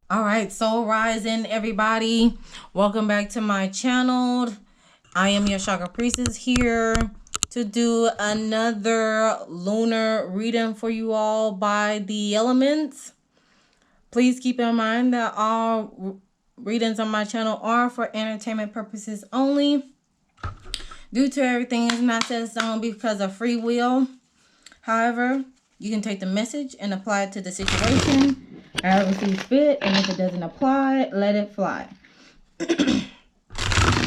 All right, Soul Rising, everybody. Welcome back to my channel. I am your Chakra Priestess here to do another lunar reading for you all by the elements. Please keep in mind that all readings on my channel are for entertainment purposes only. Due to everything is not set in stone because of free will. However, you can take the message and apply it to the situation however sees fit, and if it doesn't apply, let it fly.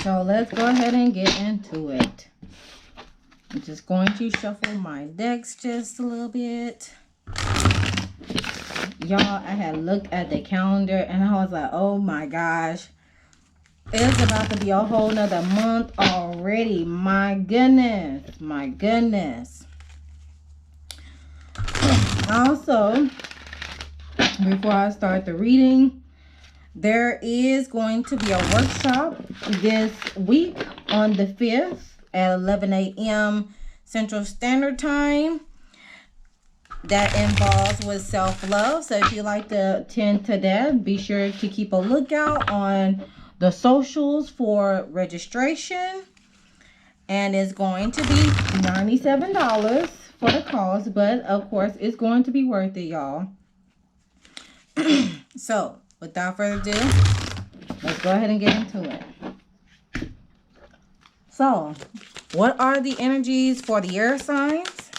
So let's go ahead and get into it. I'm just going to shuffle my decks just a little bit. Y'all, I had looked at the calendar and I was like, oh my gosh. It's about to be a whole nother month already. My goodness. My goodness. Also, before I start the reading, there is going to be a workshop this week on the 5th at 11 a.m. Central Standard Time that involves with self-love. So if you like to attend to that, be sure to keep a lookout on the socials for registration. And it's going to be $97 for the cost, but of course it's going to be worth it, y'all. So without further ado, let's go ahead and get into it. So what are the energies for the air signs?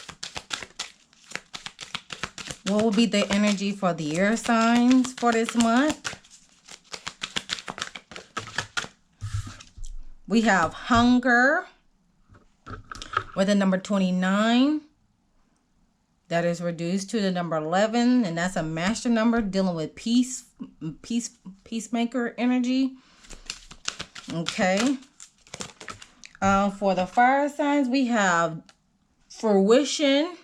What will be the energy for the air signs for this month? We have hunger with the number 29. That is reduced to the number 11, and that's a master number dealing with peacemaker energy. Okay. For the fire signs, we have fruition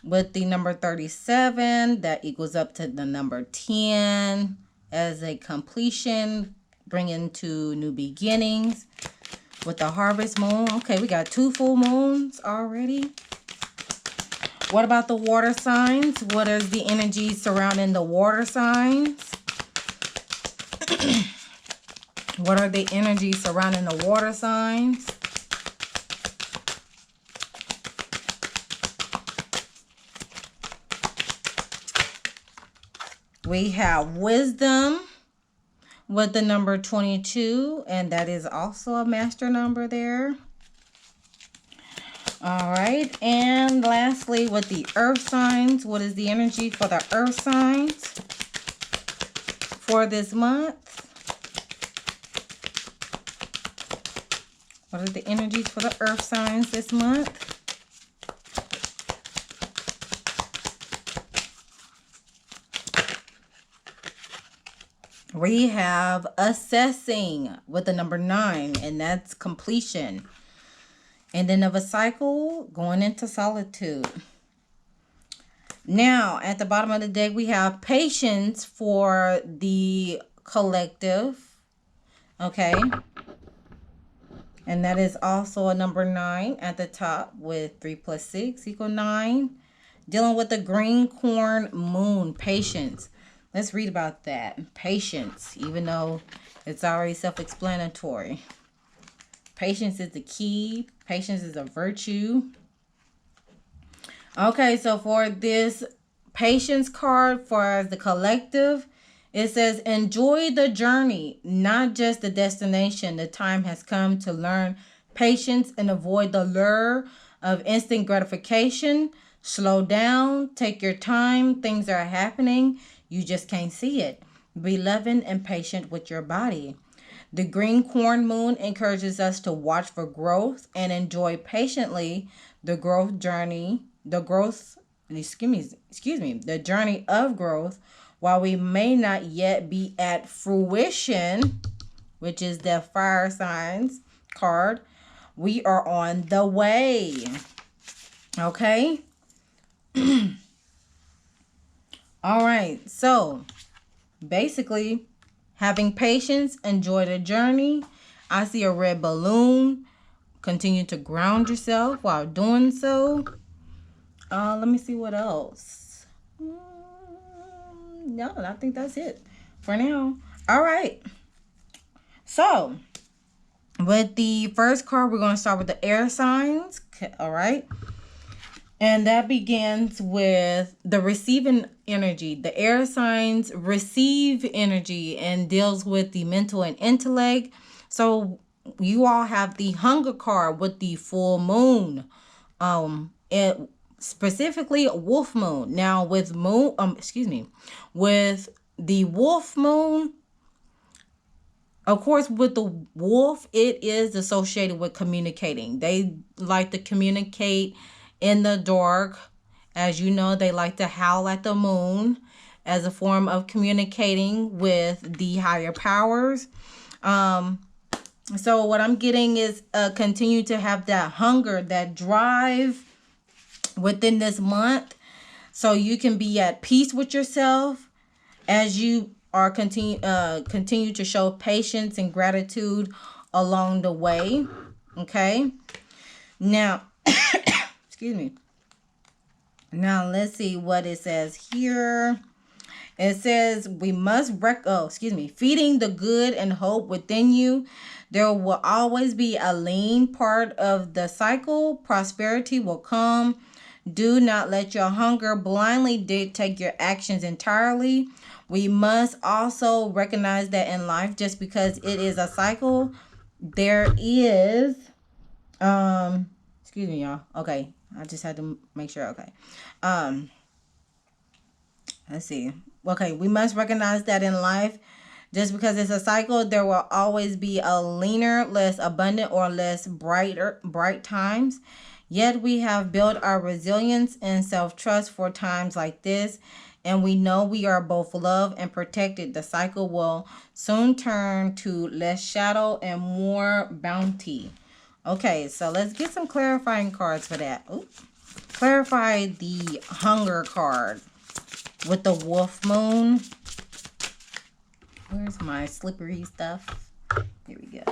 with the number 37. That equals up to the number 10 as a completion, bringing to new beginnings. With the harvest moon, okay, we got 2 full moons already. What about the water signs? What is the energy surrounding the water signs? What are the energies surrounding the water signs? We have wisdom with the number 22, and that is also a master number there. All right, and lastly, with the earth signs, what is the energy for the earth signs for this month? What are the energies for the earth signs this month? We have assessing with the number 9, and that's completion. Ending of a cycle, going into solitude. Now, at the bottom of the deck, we have patience for the collective. Okay. And that is also a number 9 at the top with 3 plus 6 equal 9. Dealing with the green corn moon, patience. Let's read about that. Patience, even though it's already self-explanatory. Patience is the key. Patience is a virtue. Okay, so for this patience card for the collective, it says, enjoy the journey, not just the destination. The time has come to learn patience and avoid the lure of instant gratification. Slow down, take your time. Things are happening. You just can't see it. Be loving and patient with your body. The green corn moon encourages us to watch for growth and enjoy patiently the growth journey, the journey of growth. While we may not yet be at fruition, which is the fire signs card, we are on the way. Okay? All right. So, basically, having patience, enjoy the journey. I see a red balloon. Continue to ground yourself while doing so. Let me see what else. no, I think that's it for now. All right. So, with the first card, we're going to start with the air signs. All right. And that begins with the receiving energy. The air signs receive energy and deals with the mental and intellect. So you all have the hunger card with the full moon. It specifically wolf moon. Now with with the wolf moon, of course, with the wolf, it is associated with communicating. They like to communicate in the dark. As you know, they like to howl at the moon as a form of communicating with the higher powers. So what I'm getting is continue to have that hunger, that drive within this month, so you can be at peace with yourself as you are continue to show patience and gratitude along the way. Okay. Now, excuse me. Now let's see what it says here. It says we must feeding the good and hope within you. There will always be a lean part of the cycle. Prosperity will come. Do not let your hunger blindly dictate your actions entirely. We must also recognize that in life, just because it is a cycle, there is, excuse me, y'all. Okay. I just had to make sure. Okay. Let's see. Okay. We must recognize that in life, just because it's a cycle, there will always be a leaner, less abundant, or less bright times. Yet we have built our resilience and self-trust for times like this, and we know we are both loved and protected. The cycle will soon turn to less shadow and more bounty. Okay, so let's get some clarifying cards for that. Ooh. Clarify the hunger card with the wolf moon. Where's my slippery stuff? Here we go.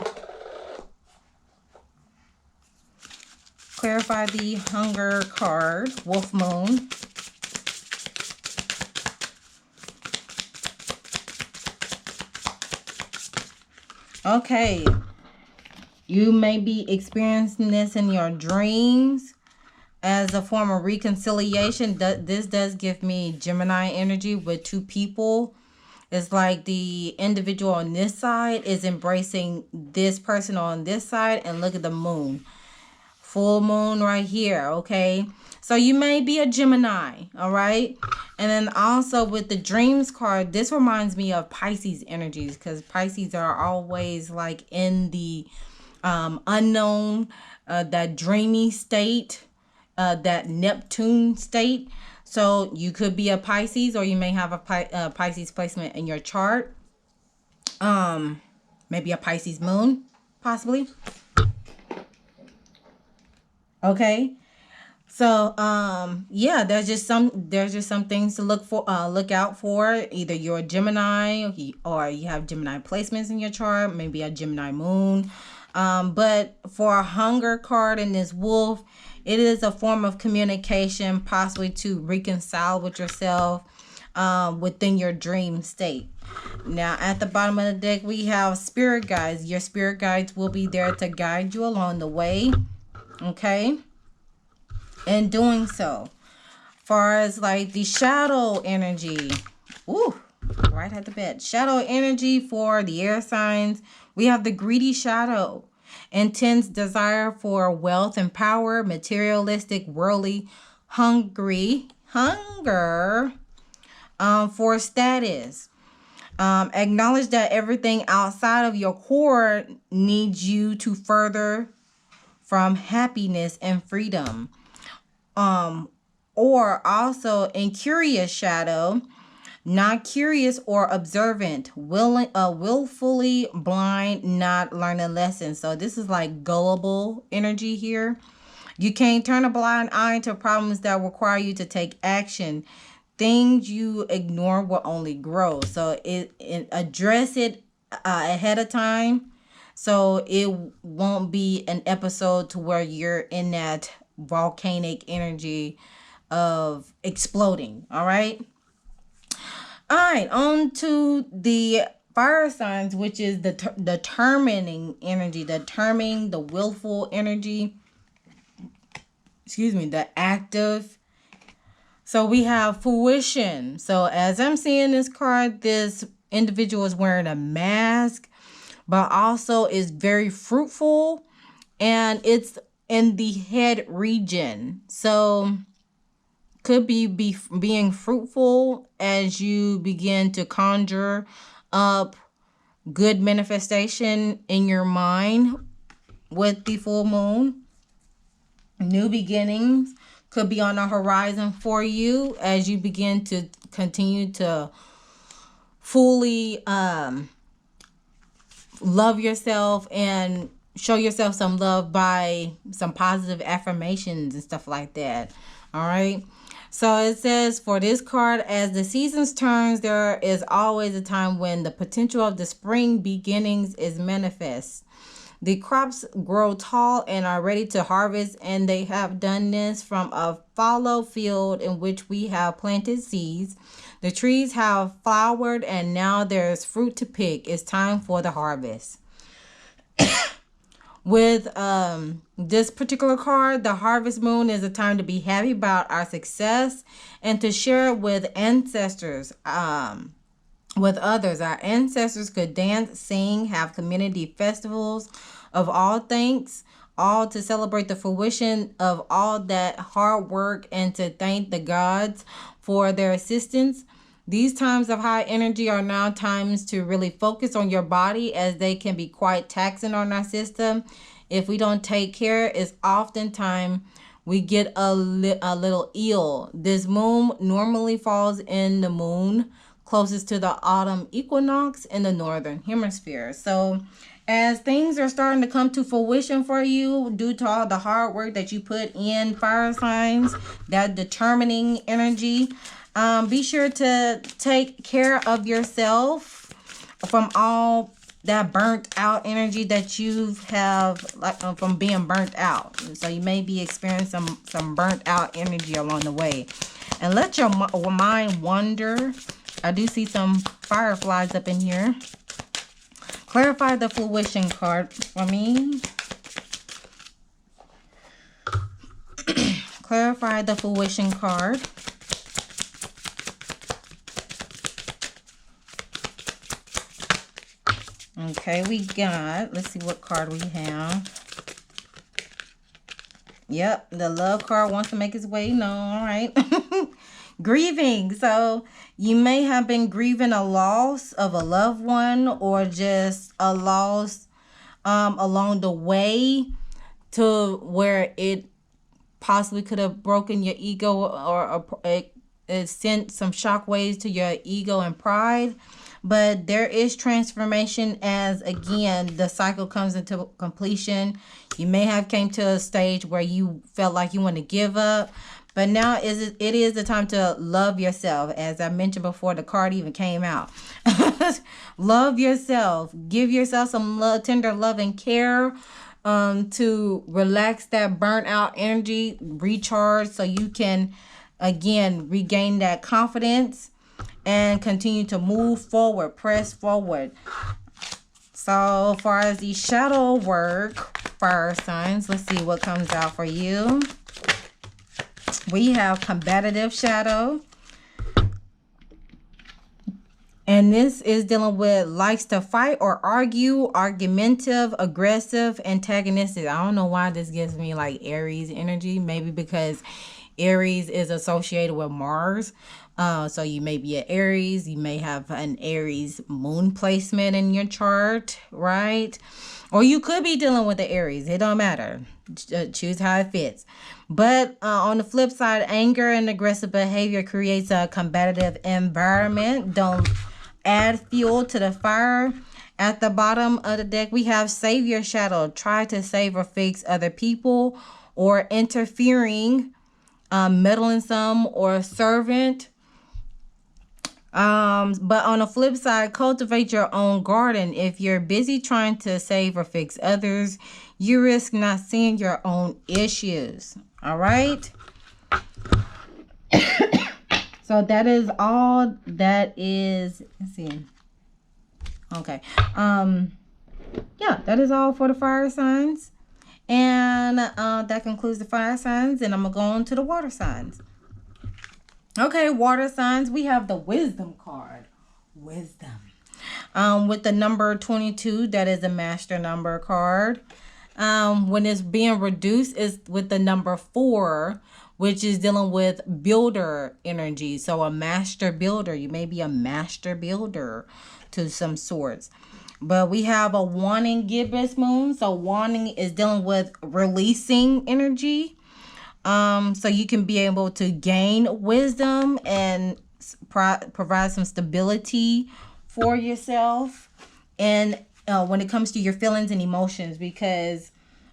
Clarify the hunger card, wolf moon. Okay. You may be experiencing this in your dreams as a form of reconciliation. This does give me Gemini energy with two people. It's like the individual on this side is embracing this person on this side, and look at the moon. Full moon right here, okay? So you may be a Gemini, all right? And then also with the dreams card, this reminds me of Pisces energies, because Pisces are always like in the unknown, that dreamy state, that Neptune state. So you could be a Pisces, or you may have a Pisces placement in your chart. Maybe a Pisces moon, possibly. Okay. So yeah, there's just some things to look out for. Either you're a Gemini, or you have Gemini placements in your chart, maybe a Gemini moon. But for a hunger card in this wolf, it is a form of communication, possibly to reconcile with yourself within your dream state. Now, at the bottom of the deck, we have spirit guides. Your spirit guides will be there to guide you along the way. Okay? In doing so, far as like the shadow energy, right at the bed. Shadow energy for the air signs. We have the greedy shadow. Intense desire for wealth and power, materialistic, worldly, hunger for status. Acknowledge that everything outside of your core needs you to further from happiness and freedom. Or also in curious shadow, not curious or observant, willfully blind, not learning lessons. So this is like gullible energy here. You can't turn a blind eye to problems that require you to take action. Things you ignore will only grow. So address it ahead of time, so it won't be an episode to where you're in that volcanic energy of exploding. All right. All right, on to the fire signs, which is the determining energy, determining the willful energy. Excuse me, the active. So we have fruition. So as I'm seeing this card, this individual is wearing a mask, but also is very fruitful, and it's in the head region. So could be being fruitful as you begin to conjure up good manifestation in your mind with the full moon. New beginnings could be on the horizon for you as you begin to continue to fully love yourself and show yourself some love by some positive affirmations and stuff like that. All right. So it says, for this card, as the seasons turns, there is always a time when the potential of the spring beginnings is manifest. The crops grow tall and are ready to harvest, and they have done this from a fallow field in which we have planted seeds. The trees have flowered, and now there is fruit to pick. It's time for the harvest. With this particular card, the harvest moon is a time to be happy about our success and to share it with ancestors, with others. Our ancestors could dance, sing, have community festivals of all thanks, all to celebrate the fruition of all that hard work and to thank the gods for their assistance. These times of high energy are now times to really focus on your body, as they can be quite taxing on our system. If we don't take care, it's oftentimes we get a little ill. This moon normally falls in the moon closest to the autumn equinox in the northern hemisphere. So as things are starting to come to fruition for you due to all the hard work that you put in, fire signs, that determining energy, be sure to take care of yourself from all that burnt out energy that you have, like from being burnt out. So you may be experiencing some burnt out energy along the way. And let your mind wander. I do see some fireflies up in here. Clarify the fruition card for me. Clarify the fruition card. Okay, we got, let's see what card we have. Yep, the love card wants to make its way known. All right. Grieving. So you may have been grieving a loss of a loved one, or just a loss along the way to where it possibly could have broken your ego, or it sent some shockwaves to your ego and pride. But there is transformation as, again, the cycle comes into completion. You may have came to a stage where you felt like you want to give up. But now it is the time to love yourself. As I mentioned before, the card even came out. Love yourself. Give yourself some love, tender love and care to relax that burnt out energy, recharge, so you can, again, regain that confidence and continue to move forward, press forward. So far as the shadow work, fire signs, let's see what comes out for you. We have combative shadow. And this is dealing with likes to fight or argue, argumentative, aggressive, antagonistic. I don't know why this gives me like Aries energy. Maybe because Aries is associated with Mars. So you may be an Aries. You may have an Aries moon placement in your chart, right? Or you could be dealing with the Aries. It don't matter. Choose how it fits. But on the flip side, anger and aggressive behavior creates a combative environment. Don't add fuel to the fire. At the bottom of the deck, we have savior shadow. Try to save or fix other people, or interfering, meddling some, or servant. But on the flip side, cultivate your own garden. If you're busy trying to save or fix others, you risk not seeing your own issues. All right. So that is all that is. Let's see. Okay. Yeah, that is all for the fire signs. And that concludes the fire signs. And I'm going to go on to the water signs. Okay, water signs. We have the wisdom card. Wisdom. With the number 22, that is a master number card. When it's being reduced, is with the number 4, which is dealing with builder energy. So a master builder. You may be a master builder to some sorts. But we have a wanting gibbous moon. So wanting is dealing with releasing energy. So you can be able to gain wisdom and provide some stability for yourself. And when it comes to your feelings and emotions, because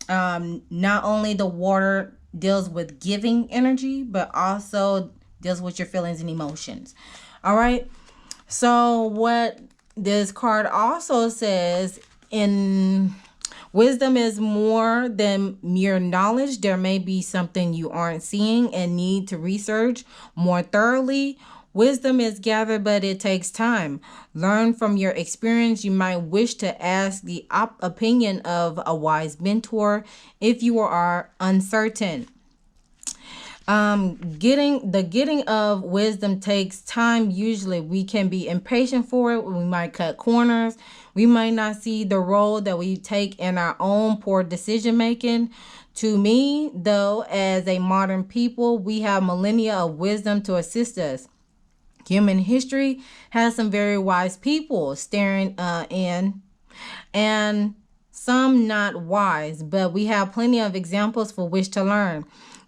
not only the water deals with giving energy, but also deals with your feelings and emotions. All right. So what this card also says, in wisdom is more than mere knowledge. There may be something you aren't seeing and need to research more thoroughly. Wisdom is gathered, but it takes time. Learn from your experience. You might wish to ask the opinion of a wise mentor if you are uncertain. Getting of wisdom takes time. Usually we can be impatient for it. We might cut corners. We might not see the role that we take in our own poor decision making. To me, though, as a modern people, we have millennia of wisdom to assist us. Human history has some very wise people staring in, and some not wise, but we have plenty of examples for which to learn.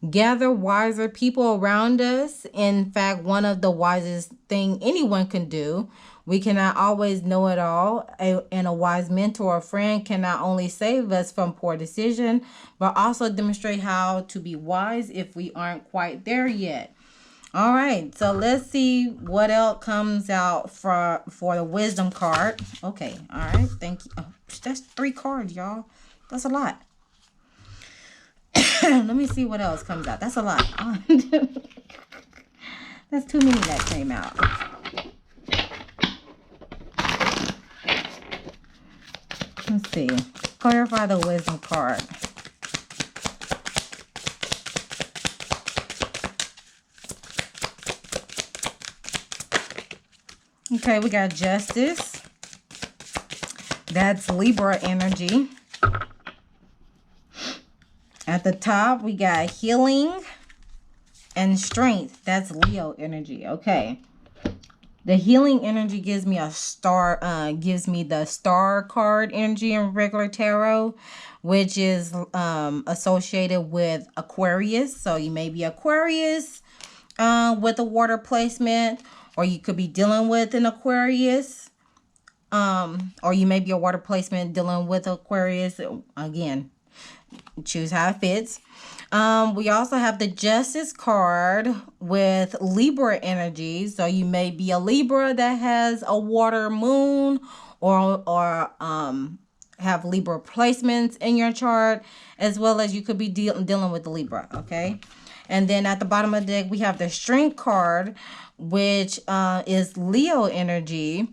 Gather wiser people around us. In fact, one of the wisest thing anyone can do. We cannot always know it all, and a wise mentor or friend can not only save us from poor decision, but also demonstrate how to be wise if we aren't quite there yet. All right, so let's see what else comes out for the wisdom card. Okay, all right, thank you. Oh, that's 3 cards, y'all. That's a lot. Let me see what else comes out. That's a lot. That's too many that came out. Let's see. Clarify the wisdom card. Okay, we got justice. That's Libra energy. At the top, we got healing and strength. That's Leo energy. Okay. The healing energy gives me a star, gives me the star card energy in regular tarot, which is associated with Aquarius. So you may be Aquarius with a water placement, or you could be dealing with an Aquarius. Or you may be a water placement dealing with Aquarius. Again, choose how it fits. We also have the Justice card with Libra energy. So you may be a Libra that has a water moon, or have Libra placements in your chart, as well as you could be dealing with the Libra. Okay. And then at the bottom of the deck, we have the Strength card, which is Leo energy.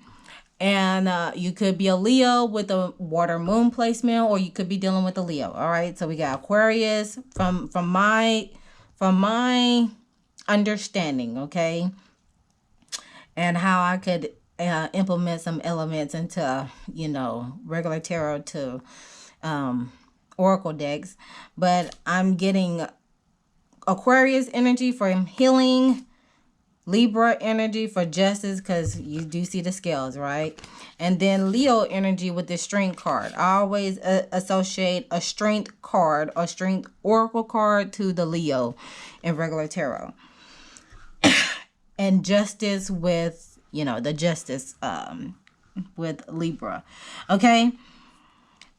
And you could be a Leo with a water moon placement, or you could be dealing with a Leo. All right. So we got Aquarius from my understanding. Okay. And how I could implement some elements into, regular tarot to oracle decks. But I'm getting Aquarius energy for healing, Libra energy for justice, because you do see the scales, right? And then Leo energy with the strength card. I always associate a strength card or strength oracle card to the Leo in regular tarot. And justice with, the justice with Libra. Okay.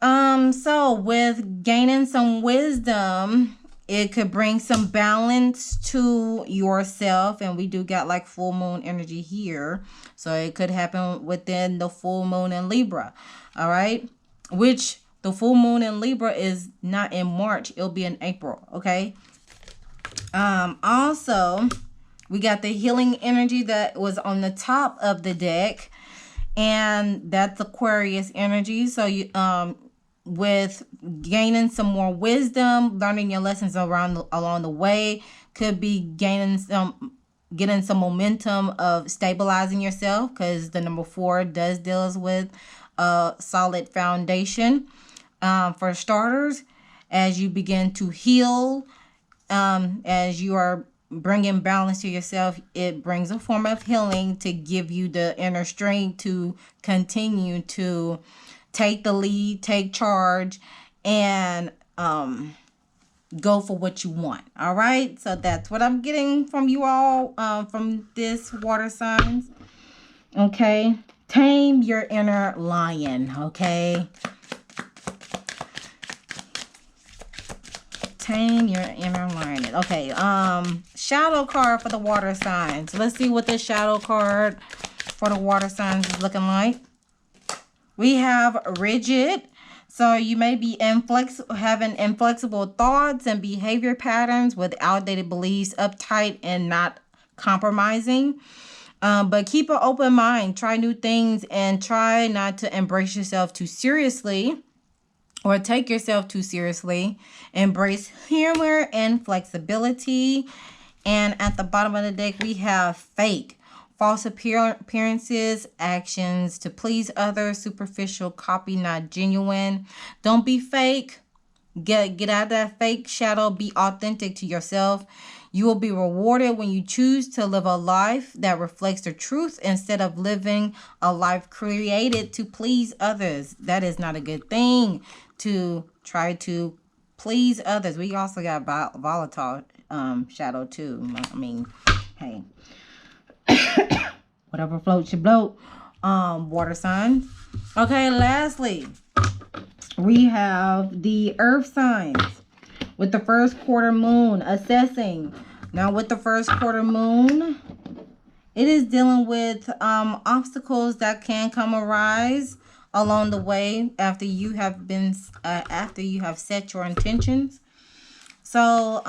So with gaining some wisdom, it could bring some balance to yourself. And we do got like full moon energy here. So it could happen within the full moon in Libra. All right. Which the full moon in Libra is not in March. It'll be in April. Okay. Also, We got the healing energy that was on the top of the deck, and that's Aquarius energy. So you with gaining some more wisdom, learning your lessons along the way, could be getting some momentum of stabilizing yourself, because the number 4 does deals with a solid foundation. For starters, as you begin to heal, as you are bringing balance to yourself, it brings a form of healing to give you the inner strength to continue to take the lead, take charge, and go for what you want. All right, so that's what I'm getting from you all, from this water signs. Okay, tame your inner lion. Okay, tame your inner lion. Okay, shadow card for the water signs. Let's see what the shadow card for the water signs is looking like. We have rigid. So you may be having inflexible thoughts and behavior patterns with outdated beliefs, uptight and not compromising. But keep an open mind. Try new things and try not to embrace yourself too seriously or take yourself too seriously. Embrace humor and flexibility. And at the bottom of the deck, we have fake. False appearances, actions to please others, superficial, copy, not genuine. Don't be fake. Get out of that fake shadow. Be authentic to yourself. You will be rewarded when you choose to live a life that reflects the truth instead of living a life created to please others. That is not a good thing, to try to please others. We also got volatile shadow too. I mean, hey. Whatever floats your boat, water signs. Okay, lastly, we have the earth signs with the first quarter moon assessing. Now with the first quarter moon, it is dealing with obstacles that can arise along the way after you have set your intentions. So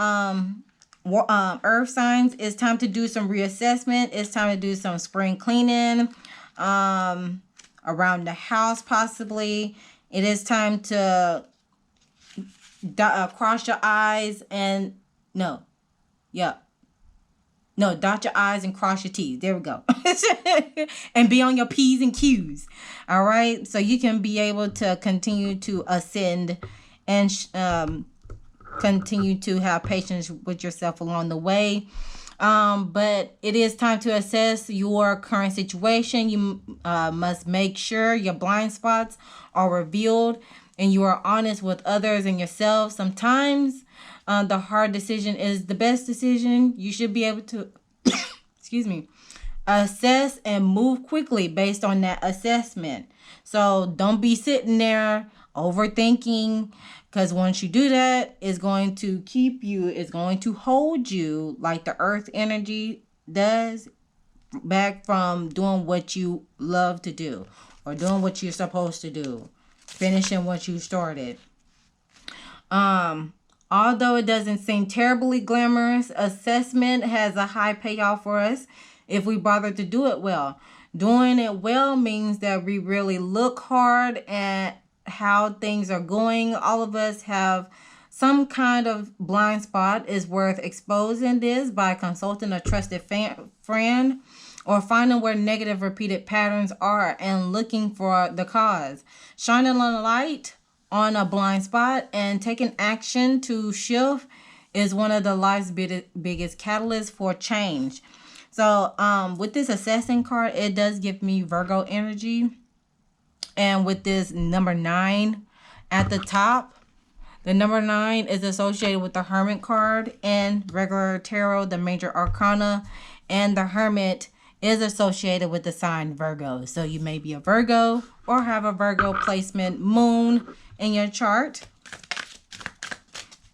earth signs, it's time to do some reassessment. It's time to do some spring cleaning around the house, possibly. It is time to cross your eyes and dot your I's and cross your T's. There we go. And be on your P's and Q's. All right, so you can be able to continue to ascend and continue to have patience with yourself along the way. But it is time to assess your current situation. You must make sure your blind spots are revealed and you are honest with others and yourself. Sometimes the hard decision is the best decision. You should be able to assess and move quickly based on that assessment. So don't be sitting there overthinking, because once you do that, it's going to hold you like the earth energy does, back from doing what you love to do or doing what you're supposed to do, finishing what you started. Although it doesn't seem terribly glamorous, assessment has a high payoff for us if we bother to do it well. Doing it well means that we really look hard at how things are going. All of us have some kind of blind spot. It's worth exposing this by consulting a trusted friend or finding where negative repeated patterns are and looking for the cause. Shining a light on a blind spot and taking action to shift is one of the life's biggest catalysts for change. So with this assessing card, it does give me Virgo energy. And with this number 9 at the top, the number 9 is associated with the Hermit card and regular tarot, the major arcana, and the Hermit is associated with the sign Virgo. So you may be a Virgo or have a Virgo placement moon in your chart.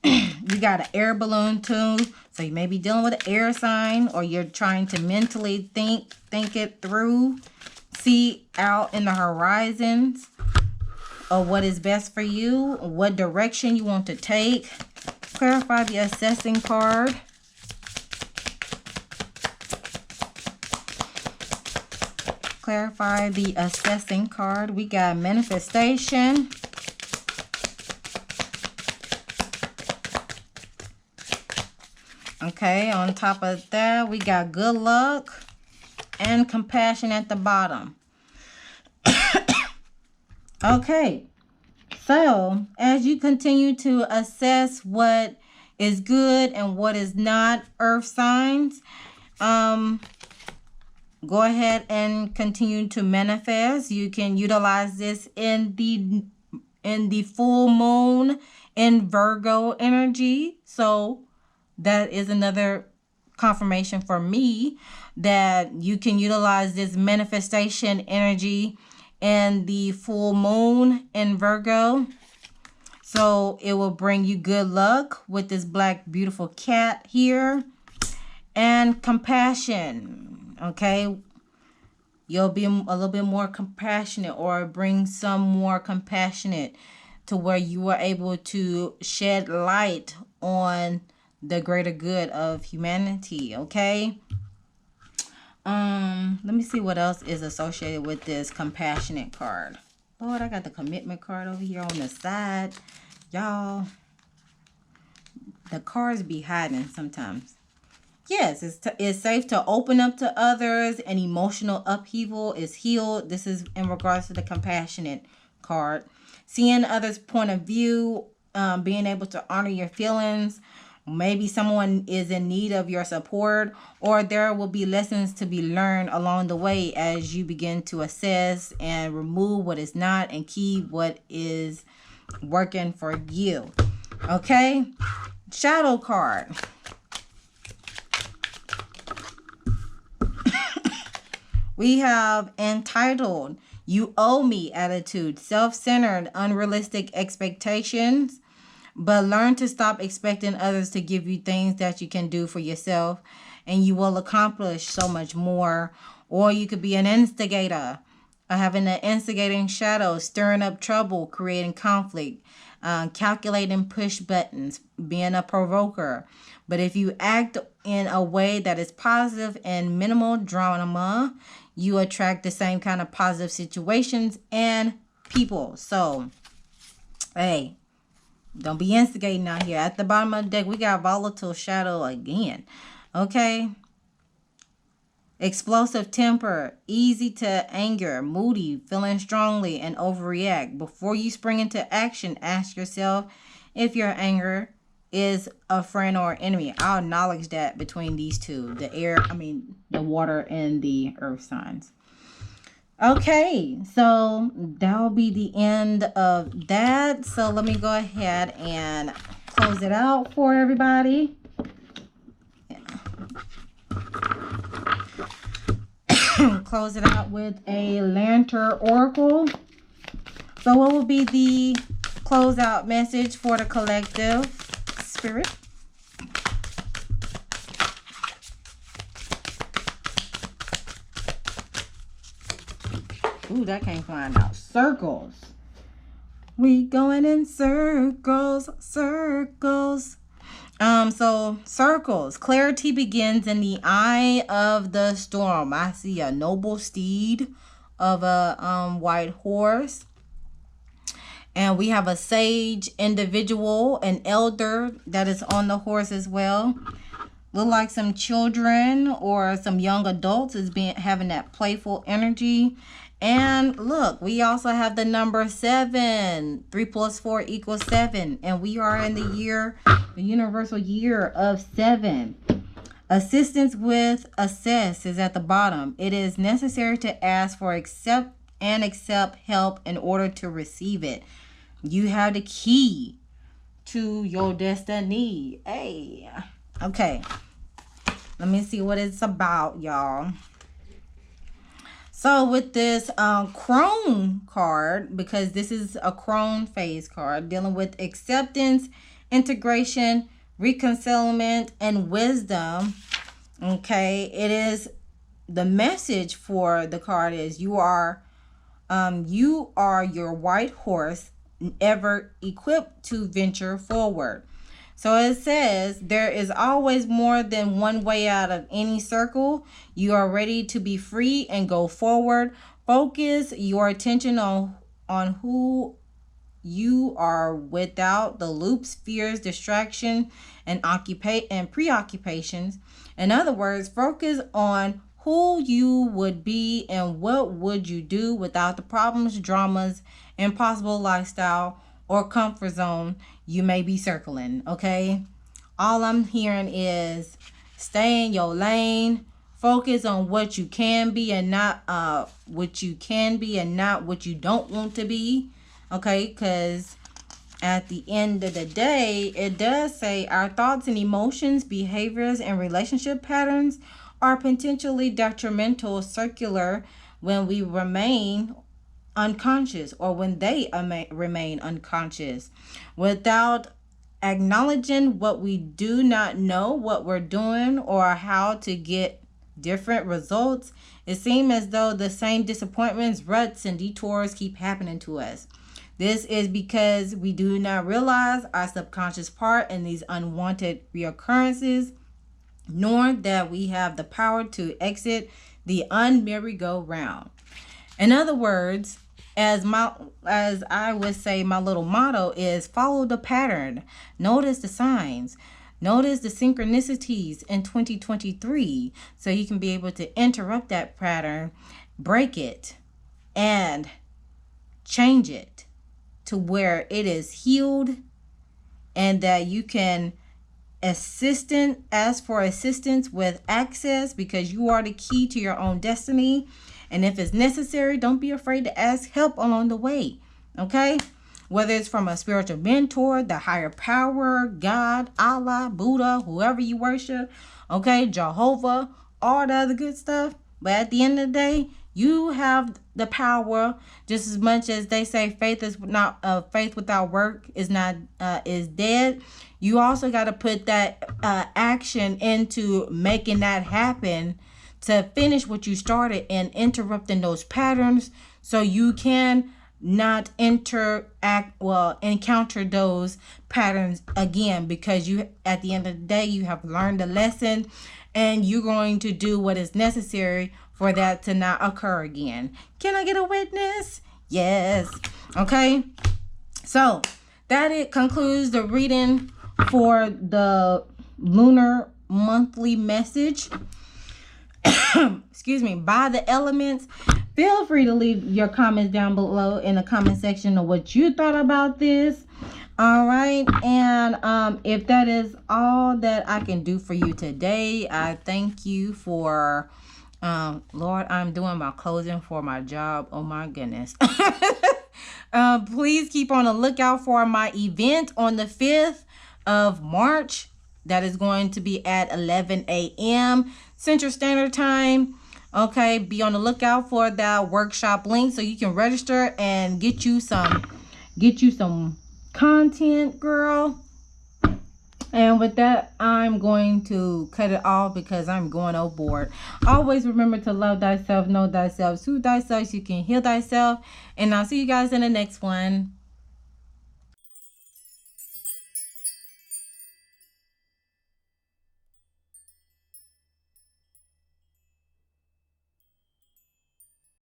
You got an air balloon too. So you may be dealing with an air sign, or you're trying to mentally think it through. See out in the horizons of what is best for you, what direction you want to take. Clarify the assessing card. clarify the assessing card. We got manifestation. Okay, on top of that, we got good luck and compassion at the bottom. Okay, so as you continue to assess what is good and what is not, earth signs, go ahead and continue to manifest. You can utilize this in the full moon in Virgo energy. So that is another confirmation for me that you can utilize this manifestation energy in the full moon in Virgo. So it will bring you good luck with this black beautiful cat here. And compassion. Okay. You'll be a little bit more compassionate, or bring some more compassionate to where you are able to shed light on the greater good of humanity. Okay. Let me see what else is associated with this compassionate card. Lord, I got the commitment card over here on the side. Y'all, the cards be hiding sometimes. Yes, it's safe to open up to others, and emotional upheaval is healed. This is in regards to the compassionate card. Seeing others' point of view, being able to honor your feelings. Maybe someone is in need of your support, or there will be lessons to be learned along the way as you begin to assess and remove what is not and keep what is working for you. Okay? Shadow card. We have entitled, you owe me attitude, self-centered, unrealistic expectations. But learn to stop expecting others to give you things that you can do for yourself, and you will accomplish so much more. Or you could be an instigator, having an instigating shadow, stirring up trouble, creating conflict, calculating push buttons, being a provoker. But if you act in a way that is positive and minimal drama, you attract the same kind of positive situations and people. So, hey, don't be instigating out here. At the bottom of the deck, we got volatile shadow again. Okay. Explosive temper, easy to anger, moody, feeling strongly, and overreact. Before you spring into action, ask yourself if your anger is a friend or enemy. I'll acknowledge that between these two, the water and the earth signs. Okay, so that'll be the end of that. So let me go ahead and close it out for everybody. Close it out with a lantern oracle. So what will be the closeout message for the collective spirit? Ooh, that came flying out. Circles. We going in circles, circles. So circles. Clarity begins in the eye of the storm. I see a noble steed of a white horse. And we have a sage individual, an elder that is on the horse as well. Look like some children or some young adults is having that playful energy. And look, we also have the number 7. 3 + 4 = 7. And we are in the universal year of 7. Assistance with assess is at the bottom. It is necessary to ask for accept help in order to receive it. You have the key to your destiny. Hey. Okay. Let me see what it's about, y'all. So with this crone card, because this is a crone phase card dealing with acceptance, integration, reconciliation, and wisdom. Okay, it is the message for the card is you are your white horse, ever equipped to venture forward. So it says, there is always more than one way out of any circle. You are ready to be free and go forward. Focus your attention on who you are without the loops, fears, distraction, and preoccupations. In other words, focus on who you would be and what would you do without the problems, dramas, impossible lifestyle, or comfort zone you may be circling. Okay, all I'm hearing is stay in your lane. Focus on what you can be and not what you can be and not what you don't want to be. Okay, because at the end of the day, it does say our thoughts and emotions, behaviors, and relationship patterns are potentially detrimental, circular, when we remain unconscious, or when they remain unconscious. Without acknowledging what we do not know what we're doing or how to get different results, it seems as though the same disappointments, ruts, and detours keep happening to us. This is because we do not realize our subconscious part in these unwanted reoccurrences, nor that we have the power to exit the merry-go-round. In other words, as I would say, my little motto is follow the pattern. Notice the signs. Notice the synchronicities in 2023, so you can be able to interrupt that pattern, break it, and change it to where it is healed, and that you can ask for assistance with access, because you are the key to your own destiny. And if it's necessary, don't be afraid to ask help along the way. Okay? Whether it's from a spiritual mentor, the higher power, God, Allah, Buddha, whoever you worship, okay, Jehovah, all the other good stuff. But at the end of the day, you have the power. Just as much as they say faith without work is dead. You also got to put that action into making that happen, to finish what you started and interrupting those patterns, so you can not encounter those patterns again, because you, at the end of the day, you have learned the lesson, and you're going to do what is necessary for that to not occur again. Can I get a witness? Yes. Okay. So it concludes the reading for the lunar monthly message. Excuse me, by the elements. Feel free to leave your comments down below in the comment section of what you thought about this. All right, and if that is all that I can do for you today, I thank you for Lord, I'm doing my closing for my job. Oh my goodness. Please keep on the lookout for my event on the 5th of March. That is going to be at 11 a.m. Central Standard Time. Okay, be on the lookout for that workshop link so you can register and get you some content, girl. And with that, I'm going to cut it off because I'm going overboard. Always remember to love thyself, know thyself, soothe thyself so you can heal thyself. And I'll see you guys in the next one.